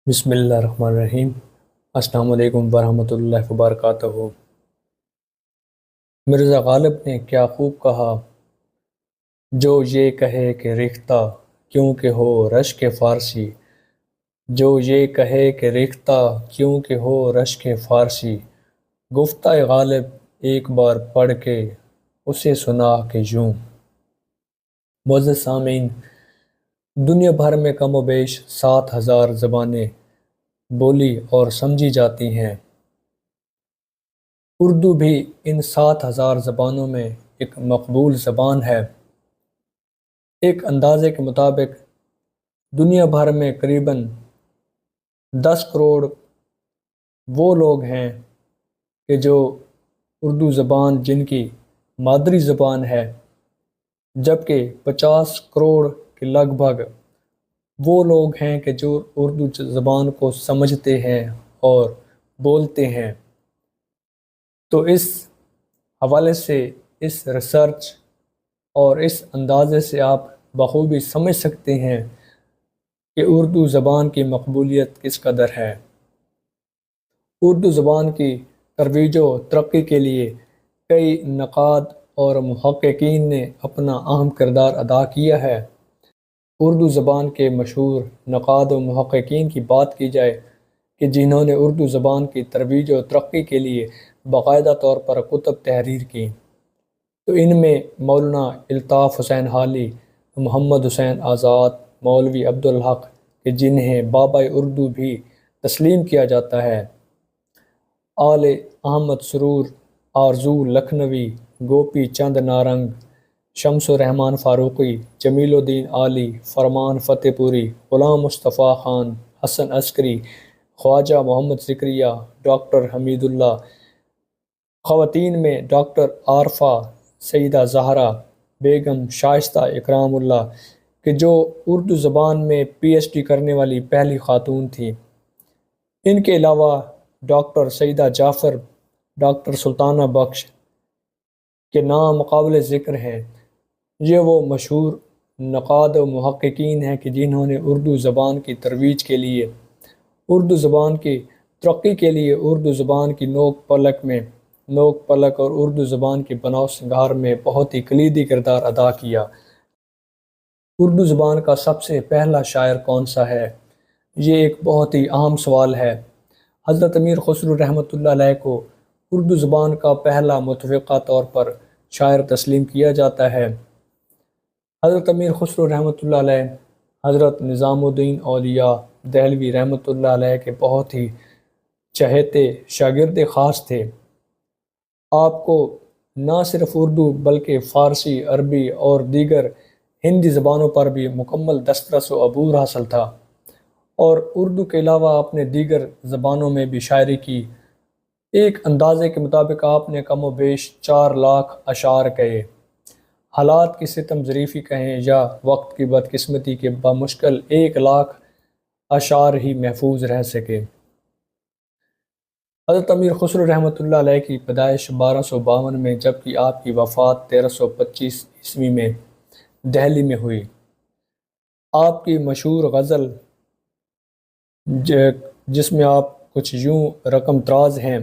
بسم اللہ الرحمن الرحیم۔ السلام علیکم ورحمۃ اللہ وبرکاتہ۔ مرزا غالب نے کیا خوب کہا، جو یہ کہے کہ ریختہ کیوں کہ ہو رشک فارسی، جو یہ کہے کہ ریختہ کیوں کہ ہو رشک فارسی، گفتہ غالب ایک بار پڑھ کے اسے سنا کہ یوں۔ معزز سامعین، دنیا بھر میں کم و بیش 7,000 زبانیں بولی اور سمجھی جاتی ہیں۔ اردو بھی ان 7,000 زبانوں میں ایک مقبول زبان ہے۔ ایک اندازے کے مطابق دنیا بھر میں قریباً 10 کروڑ وہ لوگ ہیں کہ جو اردو زبان جن کی مادری زبان ہے، جبکہ 50 کروڑ کے لگ بھگ وہ لوگ ہیں کہ جو اردو زبان کو سمجھتے ہیں اور بولتے ہیں۔ تو اس حوالے سے اس ریسرچ اور اس اندازے سے آپ بخوبی سمجھ سکتے ہیں کہ اردو زبان کی مقبولیت کس قدر ہے۔ اردو زبان کی ترویج و ترقی کے لیے کئی نقاد اور محققین نے اپنا اہم کردار ادا کیا ہے۔ اردو زبان کے مشہور نقاد و محققین کی بات کی جائے کہ جنہوں نے اردو زبان کی ترویج و ترقی کے لیے باقاعدہ طور پر کتب تحریر کی، تو ان میں مولانا الطاف حسین حالی، محمد حسین آزاد، مولوی عبدالحق کہ جنہیں بابا اردو بھی تسلیم کیا جاتا ہے، آل احمد سرور، آرزو لکھنوی، گوپی چند نارنگ، شمس الرحمن فاروقی، جمیل الدین عالی، فرمان فتح پوری، غلام مصطفیٰ خان، حسن عسکری، خواجہ محمد ذکریہ، ڈاکٹر حمید اللہ۔ خواتین میں ڈاکٹر عارفہ، سیدہ زہرا بیگم، شائستہ اکرام اللہ کہ جو اردو زبان میں پی ایچ ڈی کرنے والی پہلی خاتون تھی۔ ان کے علاوہ ڈاکٹر سیدہ جعفر، ڈاکٹر سلطانہ بخش کے نام قابل ذکر ہیں۔ یہ وہ مشہور نقاد و محققین ہیں کہ جنہوں نے اردو زبان کی ترویج کے لیے، اردو زبان کی ترقی کے لیے، اردو زبان کی نوک پلک اور اردو زبان کی بناؤ سنگار میں بہت ہی کلیدی کردار ادا کیا۔ اردو زبان کا سب سے پہلا شاعر کون سا ہے؟ یہ ایک بہت ہی اہم سوال ہے۔ حضرت امیر خسرو رحمۃ اللہ علیہ کو اردو زبان کا پہلا متفقہ طور پر شاعر تسلیم کیا جاتا ہے۔ حضرت امیر خسرو رحمۃ اللہ علیہ حضرت نظام الدین اولیاء دہلوی رحمۃ اللہ علیہ کے بہت ہی چہیتے شاگرد خاص تھے۔ آپ کو نہ صرف اردو بلکہ فارسی، عربی اور دیگر ہندی زبانوں پر بھی مکمل دسترس و عبور حاصل تھا، اور اردو کے علاوہ آپ نے دیگر زبانوں میں بھی شاعری کی۔ ایک اندازے کے مطابق آپ نے کم و بیش 4 لاکھ اشعار کہے۔ حالات کی ستم ظریفی کہیں یا وقت کی بدقسمتی کے بمشکل 1 لاکھ اشعار ہی محفوظ رہ سکے۔ حضرت امیر خسرو رحمۃ اللہ علیہ کی پیدائش 1252 میں جبکہ آپ کی وفات 1325 عیسوی میں دہلی میں ہوئی۔ آپ کی مشہور غزل جس میں آپ کچھ یوں رقم تراز ہیں: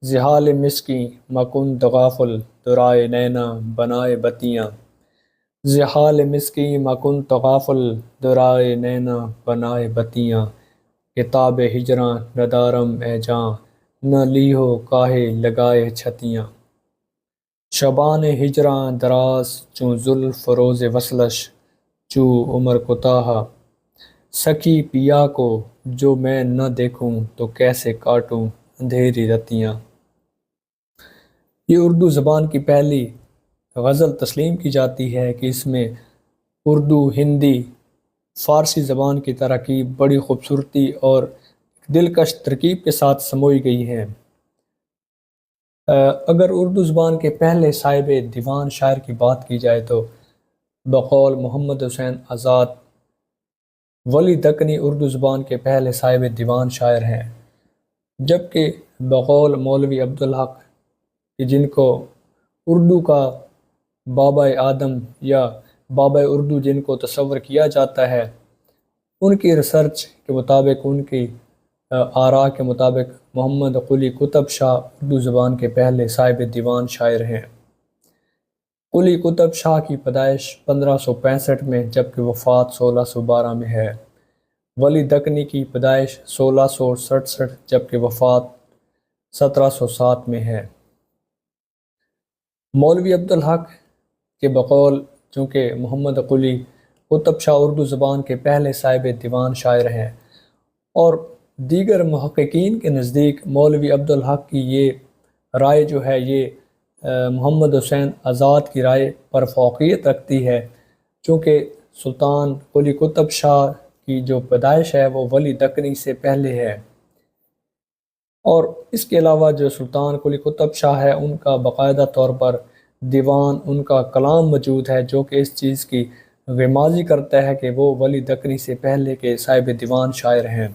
زحال مسکیں مکن تغافل دُرائے نینا بنائے بتیاں، زحال مسکیں مکن تغافل دُرائے نینا بنائے بتیاں، کتاب ہجراں ندارم اے جاں نہ لیہو کاہے لگائے چھتیاں، شبان ہجراں دراز چوں زلف روز وصلش چوں عمر کوتاہ، سکی پیا کو جو میں نہ دیکھوں تو کیسے کاٹوں اندھیری رتیاں۔ یہ اردو زبان کی پہلی غزل تسلیم کی جاتی ہے کہ اس میں اردو، ہندی، فارسی زبان کی تراکیب بڑی خوبصورتی اور دلکش ترکیب کے ساتھ سموئی گئی ہیں۔ اگر اردو زبان کے پہلے صاحب دیوان شاعر کی بات کی جائے تو بقول محمد حسین آزاد ولی دکنی اردو زبان کے پہلے صاحب دیوان شاعر ہیں، جبکہ بقول مولوی عبدالحق کہ جن کو اردو کا بابا آدم یا بابا اردو جن کو تصور کیا جاتا ہے، ان کی ریسرچ کے مطابق، ان کی آراء کے مطابق محمد قلی قطب شاہ اردو زبان کے پہلے صاحب دیوان شاعر ہیں۔ قلی قطب شاہ کی پیدائش 1565 میں جبکہ وفات 1612 میں ہے۔ ولی دکنی کی پیدائش 1667 جبکہ وفات 1707 میں ہے۔ مولوی عبدالحق کے بقول چونکہ محمد قلی قطب شاہ اردو زبان کے پہلے صاحب دیوان شاعر ہیں، اور دیگر محققین کے نزدیک مولوی عبدالحق کی یہ رائے جو ہے یہ محمد حسین آزاد کی رائے پر فوقیت رکھتی ہے، چونکہ سلطان قلی قطب شاہ کی جو پیدائش ہے وہ ولی دکنی سے پہلے ہے، اور اس کے علاوہ جو سلطان قلی قطب شاہ ہے ان کا باقاعدہ طور پر دیوان، ان کا کلام موجود ہے جو کہ اس چیز کی غمازی کرتا ہے کہ وہ ولی دکنی سے پہلے کے صاحب دیوان شاعر ہیں۔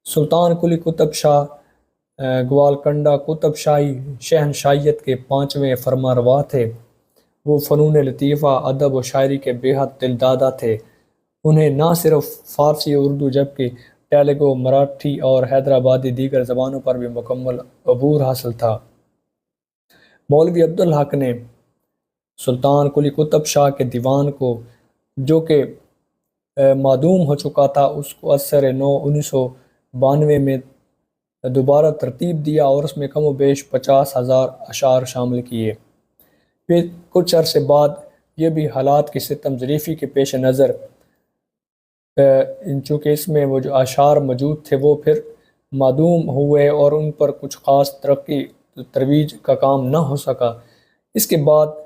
سلطان قلی قطب شاہ گوالکنڈہ قطب شاہی شہنشاہیت کے 5ویں فرما روا تھے۔ وہ فنون لطیفہ، ادب و شاعری کے بے حد دلدادہ تھے۔ انہیں نہ صرف فارسی اور اردو جبکہ تیلگو، مراٹھی اور حیدرآبادی دیگر زبانوں پر بھی مکمل عبور حاصل تھا۔ مولوی عبدالحق نے سلطان قلی قطب شاہ کے دیوان کو جو کہ معدوم ہو چکا تھا اس کو اثر نو 1992 میں دوبارہ ترتیب دیا اور اس میں کم و بیش 50,000 اشعار شامل کیے۔ پھر کچھ عرصے بعد یہ بھی حالات کی ستم ظریفی کے پیش نظر چونکہ اس میں وہ جو اشعار موجود تھے وہ پھر معدوم ہوئے اور ان پر کچھ خاص ترقی ترویج کا کام نہ ہو سکا۔ اس کے بعد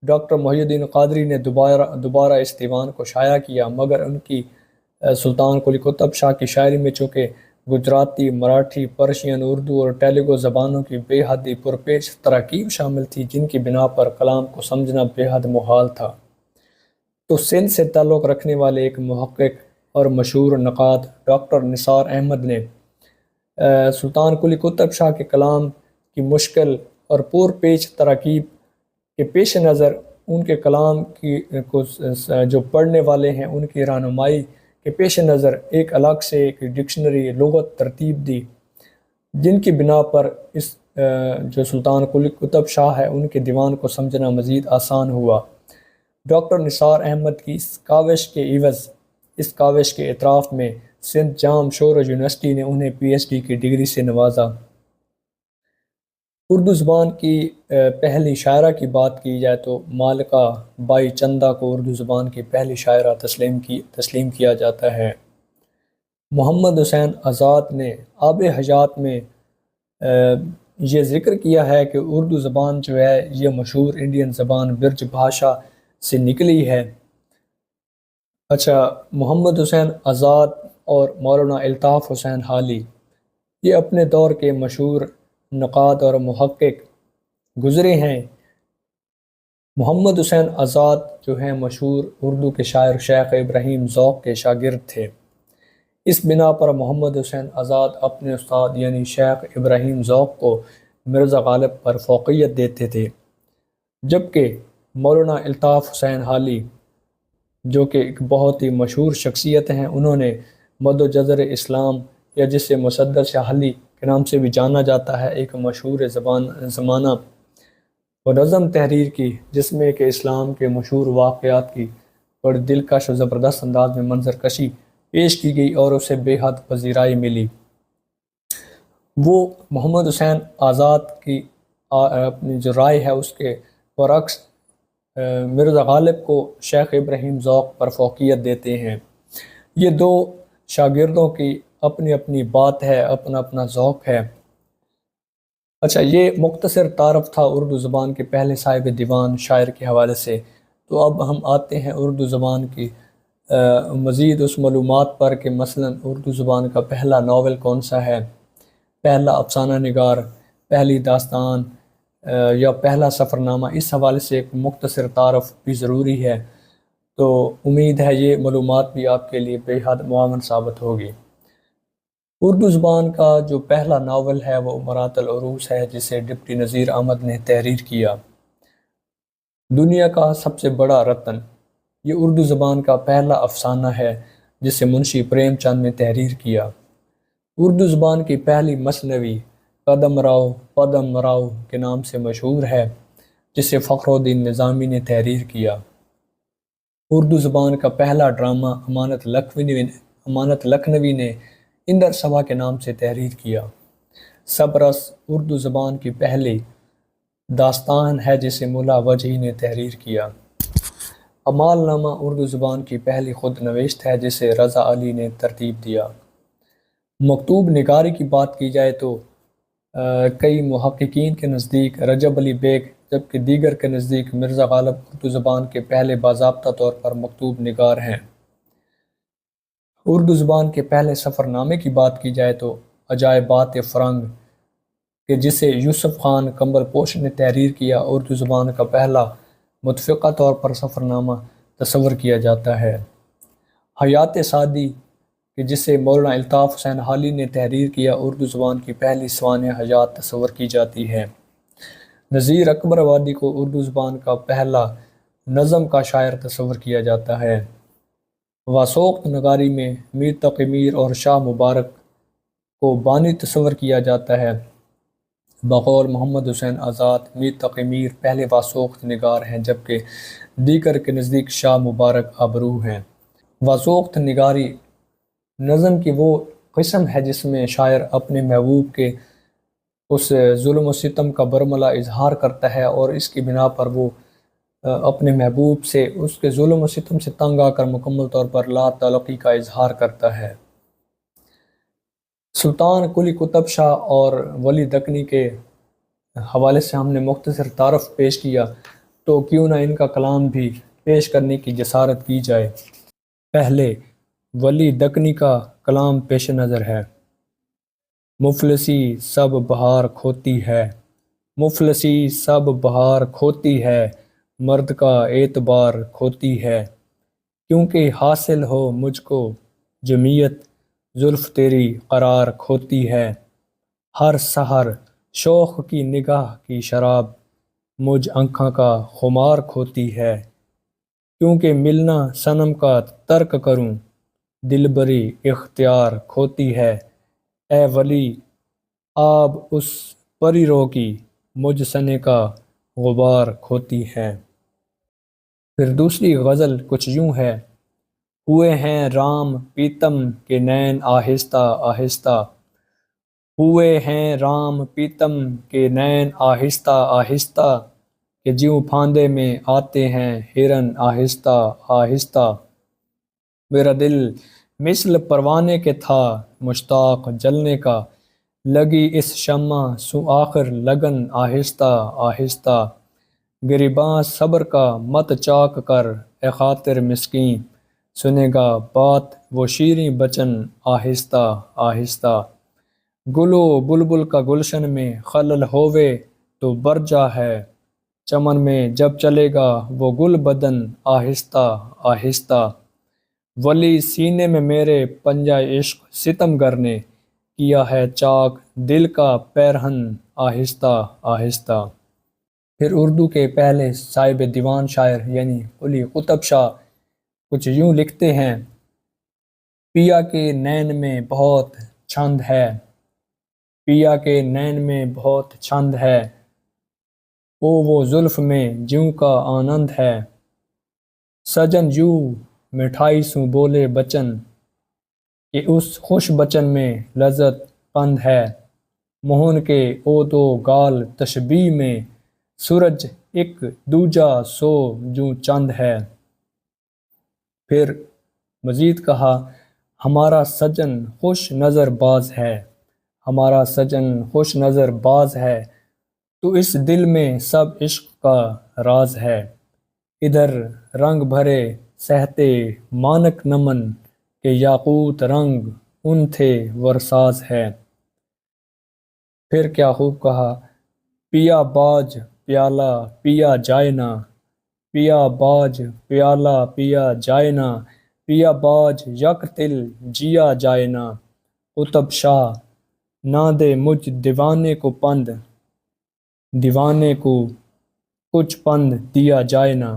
ڈاکٹر محی الدین قادری نے دوبارہ اس دیوان کو شائع کیا، مگر ان کی سلطان قلی قطب شاہ کی شاعری میں چونکہ گجراتی، مراٹھی، پرشین، اردو اور تیلگو زبانوں کی بے حد پرپیچ تراکیب شامل تھی جن کی بنا پر کلام کو سمجھنا بے حد محال تھا، تو سندھ سے تعلق رکھنے والے ایک محقق اور مشہور نقاد ڈاکٹر نثار احمد نے سلطان قلی قطب شاہ کے کلام کی مشکل اور پرپیچ تراکیب کے پیش نظر ان کے کلام کی جو پڑھنے والے ہیں ان کی رہنمائی کے پیش نظر ایک الگ سے ایک ڈکشنری لغت ترتیب دی، جن کی بنا پر اس جو سلطان قلی قطب شاہ ہے ان کے دیوان کو سمجھنا مزید آسان ہوا۔ ڈاکٹر نثار احمد کی اس کاوش کے عوض، اس کاوش کے اعتراف میں سندھ جام شورج یونیورسٹی نے انہیں PhD کی ڈگری سے نوازا۔ اردو زبان کی پہلی شاعرہ کی بات کی جائے تو مالکہ بائی چندہ کو اردو زبان کی پہلی شاعرہ تسلیم کیا جاتا ہے۔ محمد حسین آزاد نے آب حیات میں یہ ذکر کیا ہے کہ اردو زبان جو ہے یہ مشہور انڈین زبان برج بھاشا سے نکلی ہے۔ اچھا، محمد حسین آزاد اور مولانا الطاف حسین حالی یہ اپنے دور کے مشہور نقاد اور محقق گزرے ہیں۔ محمد حسین آزاد جو ہیں مشہور اردو کے شاعر شیخ ابراہیم ذوق کے شاگرد تھے۔ اس بنا پر محمد حسین آزاد اپنے استاد یعنی شیخ ابراہیم ذوق کو مرزا غالب پر فوقیت دیتے تھے، جبکہ مولانا الطاف حسین حالی جو کہ ایک بہت ہی مشہور شخصیت ہیں، انہوں نے مد و جزر اسلام یا جسے مسدس حالی کے نام سے بھی جانا جاتا ہے ایک مشہور زمانہ و نظم تحریر کی، جس میں کہ اسلام کے مشہور واقعات کی بڑی دلکش و زبردست انداز میں منظر کشی پیش کی گئی اور اسے بے حد پذیرائی ملی۔ وہ محمد حسین آزاد کی اپنی جو رائے ہے اس کے برعکس مرزا غالب کو شیخ ابراہیم ذوق پر فوقیت دیتے ہیں۔ یہ دو شاگردوں کی اپنی اپنی بات ہے، اپنا اپنا ذوق ہے۔ اچھا، یہ مختصر تعارف تھا اردو زبان کے پہلے صاحب دیوان شاعر کے حوالے سے۔ تو اب ہم آتے ہیں اردو زبان کی مزید اس معلومات پر کہ مثلا اردو زبان کا پہلا ناول کون سا ہے، پہلا افسانہ نگار، پہلی داستان یا پہلا سفر نامہ، اس حوالے سے ایک مختصر تعارف بھی ضروری ہے۔ تو امید ہے یہ معلومات بھی آپ کے لیے بے حد معاون ثابت ہوگی۔ اردو زبان کا جو پہلا ناول ہے وہ امارات العروس ہے، جسے ڈپٹی نذیر احمد نے تحریر کیا۔ دنیا کا سب سے بڑا رتن، یہ اردو زبان کا پہلا افسانہ ہے جسے منشی پریم چند نے تحریر کیا۔ اردو زبان کی پہلی مثنوی قدم راؤ پدم راؤ کے نام سے مشہور ہے، جسے فخر الدین نظامی نے تحریر کیا۔ اردو زبان کا پہلا ڈرامہ امانت لکھنوی نے اندر سبھا کے نام سے تحریر کیا۔ سبرس اردو زبان کی پہلی داستان ہے جسے ملا وجہی نے تحریر کیا۔ امال نامہ اردو زبان کی پہلی خود نوشت ہے جسے رضا علی نے ترتیب دیا۔ مکتوب نگاری کی بات کی جائے تو کئی محققین کے نزدیک رجب علی بیگ جبکہ دیگر کے نزدیک مرزا غالب اردو زبان کے پہلے باضابطہ طور پر مکتوب نگار ہیں۔ اردو زبان کے پہلے سفر نامے کی بات کی جائے تو عجائبات فرنگ کہ جسے یوسف خان کمبل پوش نے تحریر کیا اردو زبان کا پہلا متفقہ طور پر سفر نامہ تصور کیا جاتا ہے۔ حیات سعدی کہ جسے مولانا الطاف حسین حالی نے تحریر کیا اردو زبان کی پہلی سوانح حیات تصور کی جاتی ہے۔ نذیر اکبر آبادی کو اردو زبان کا پہلا نظم کا شاعر تصور کیا جاتا ہے۔ واسوقت نگاری میں میر تقی میر اور شاہ مبارک کو بانی تصور کیا جاتا ہے۔ بقول محمد حسین آزاد میر تقی میر پہلے واسوقت نگار ہیں جبکہ دیگر کے نزدیک شاہ مبارک آبرو ہیں۔ واسوقت نگاری نظم کی وہ قسم ہے جس میں شاعر اپنے محبوب کے اس ظلم و ستم کا برملا اظہار کرتا ہے اور اس کی بنا پر وہ اپنے محبوب سے اس کے ظلم و ستم سے تنگ آ کر مکمل طور پر لا تعلقی کا اظہار کرتا ہے۔ سلطان قلی قطب شاہ اور ولی دکنی کے حوالے سے ہم نے مختصر تعارف پیش کیا تو کیوں نہ ان کا کلام بھی پیش کرنے کی جسارت کی جائے۔ پہلے ولی دکنی کا کلام پیش نظر ہے۔ مفلسی سب بہار کھوتی ہے، مفلسی سب بہار کھوتی ہے، مرد کا اعتبار کھوتی ہے، کیونکہ حاصل ہو مجھ کو جمعیت زلف تیری قرار کھوتی ہے، ہر سحر شوق کی نگاہ کی شراب مجھ آنکھاں کا خمار کھوتی ہے، کیونکہ ملنا صنم کا ترک کروں دلبری اختیار کھوتی ہے، اے ولی آب اس پری رو کی مجھ سنے کا غبار کھوتی ہے۔ پھر دوسری غزل کچھ یوں ہے۔ ہوئے ہیں رام پیتم کے نین آہستہ آہستہ، ہوئے ہیں رام پیتم کے نین آہستہ آہستہ، کہ جیوں پھاندے میں آتے ہیں ہرن آہستہ آہستہ، میرا دل مثل پروانے کے تھا مشتاق جلنے کا، لگی اس شمع سو آخر لگن آہستہ آہستہ، گریباں صبر کا مت چاک کر اے خاطر مسکین، سنے گا بات وہ شیریں بچن آہستہ آہستہ، گلو بلبل کا گلشن میں خلل ہووے تو برجا ہے، چمن میں جب چلے گا وہ گل بدن آہستہ آہستہ، ولی سینے میں میرے پنجہ عشق ستم گر نے کیا ہے چاک دل کا پیرہن آہستہ آہستہ۔ پھر اردو کے پہلے صاحب دیوان شاعر یعنی قلی قطب شاہ کچھ یوں لکھتے ہیں۔ پیا کے نین میں بہت چھند ہے، پیا کے نین میں بہت چھند ہے، وہ زلف میں جیوں کا آنند ہے، سجن یوں مٹھائی سوں بولے بچن، کہ اس خوش بچن میں لذت قند ہے، موہن کے او دو گال تشبیہ میں، سورج ایک دوجا سو جوں چند ہے۔ پھر مزید کہا ہمارا سجن خوش نظر باز ہے، ہمارا سجن خوش نظر باز ہے، تو اس دل میں سب عشق کا راز ہے، ادھر رنگ بھرے سہتے مانک نمن، کہ یاقوت رنگ ان تھے ورساز ہے۔ پھر کیا خوب کہا پیا باج پیالہ پیا جائے نہ، پیا باج پیالہ پیا جائے نہ، پیا باج یک تل جیا جائے نہ، قطب شاہ نہ دے مجھ دیوانے کو پند، دیوانے کو کچھ پند دیا جائے نہ۔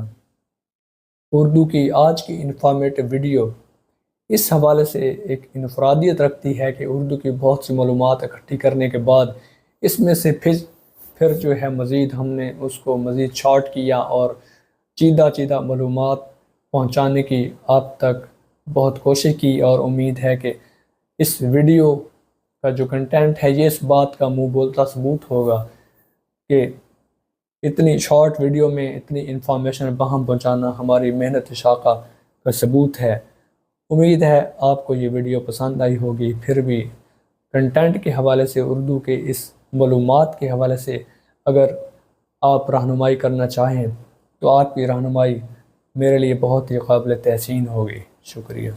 اردو کی آج کی انفارمیٹو ویڈیو اس حوالے سے ایک انفرادیت رکھتی ہے کہ اردو کی بہت سی معلومات اکٹھی کرنے کے بعد اس میں سے پھر جو ہے مزید ہم نے اس کو مزید شارٹ کیا اور چیدہ معلومات پہنچانے کی آپ تک بہت کوشش کی، اور امید ہے کہ اس ویڈیو کا جو کنٹینٹ ہے یہ اس بات کا منہ بولتا ثبوت ہوگا کہ اتنی شارٹ ویڈیو میں اتنی انفارمیشن باہم پہنچانا ہماری محنت شاقہ کا ثبوت ہے۔ امید ہے آپ کو یہ ویڈیو پسند آئی ہوگی۔ پھر بھی کنٹینٹ کے حوالے سے، اردو کے اس معلومات کے حوالے سے اگر آپ رہنمائی کرنا چاہیں تو آپ کی رہنمائی میرے لیے بہت ہی قابل تحسین ہوگی۔ شکریہ۔